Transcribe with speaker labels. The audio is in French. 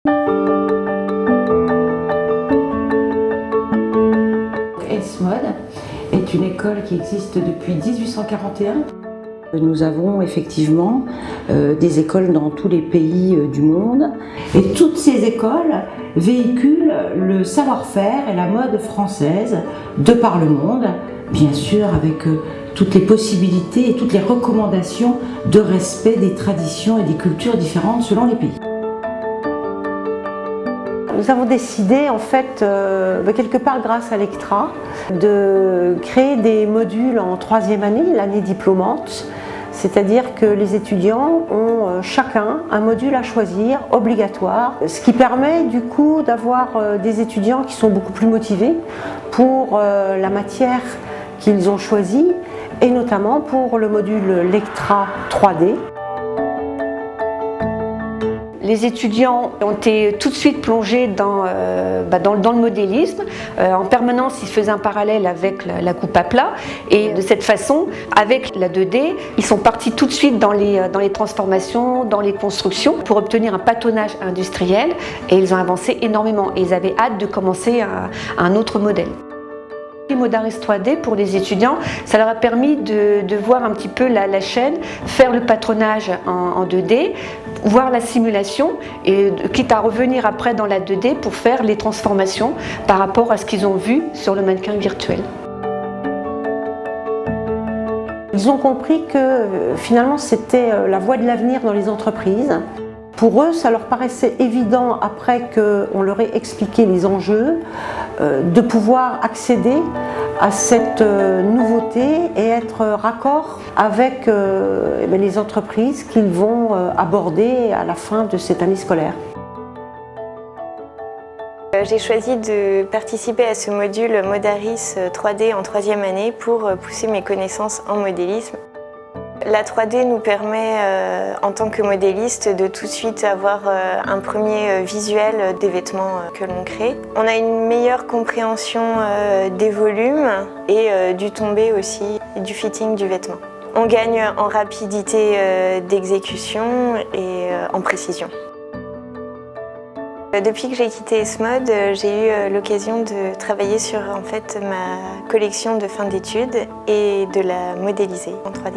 Speaker 1: ESMOD est une école qui existe depuis 1841. Nous avons effectivement des écoles dans tous les pays du monde et toutes ces écoles véhiculent le savoir-faire et la mode française de par le monde, bien sûr avec toutes les possibilités et toutes les recommandations de respect des traditions et des cultures différentes selon les pays.
Speaker 2: Nous avons décidé, en fait, quelque part grâce à l'ECTRA, de créer des modules en troisième année, l'année diplômante. C'est-à-dire que les étudiants ont chacun un module à choisir, obligatoire, ce qui permet du coup d'avoir des étudiants qui sont beaucoup plus motivés pour la matière qu'ils ont choisie et notamment pour le module Lectra 3D. Les étudiants ont été tout de suite plongés dans le modélisme. En permanence, ils faisaient un parallèle avec la coupe à plat. Et de cette façon, avec la 2D, ils sont partis tout de suite dans les transformations, dans les constructions, pour obtenir un patronage industriel. Et ils ont avancé énormément. Et ils avaient hâte de commencer un autre modèle. Modaris 3D pour les étudiants, ça leur a permis de voir un petit peu la chaîne, faire le patronage en 2D, voir la simulation et quitte à revenir après dans la 2D pour faire les transformations par rapport à ce qu'ils ont vu sur le mannequin virtuel. Ils ont compris que finalement c'était la voie de l'avenir dans les entreprises. Pour eux, ça leur paraissait évident, après qu'on leur ait expliqué les enjeux, de pouvoir accéder à cette nouveauté et être raccord avec les entreprises qu'ils vont aborder à la fin de cette année scolaire.
Speaker 3: J'ai choisi de participer à ce module Modaris 3D en troisième année pour pousser mes connaissances en modélisme. La 3D nous permet, en tant que modéliste, de tout de suite avoir un premier visuel des vêtements que l'on crée. On a une meilleure compréhension des volumes et du tombé aussi, et du fitting du vêtement. On gagne en rapidité d'exécution et en précision. Depuis que j'ai quitté ESMOD, j'ai eu l'occasion de travailler sur ma collection de fin d'études et de la modéliser en 3D.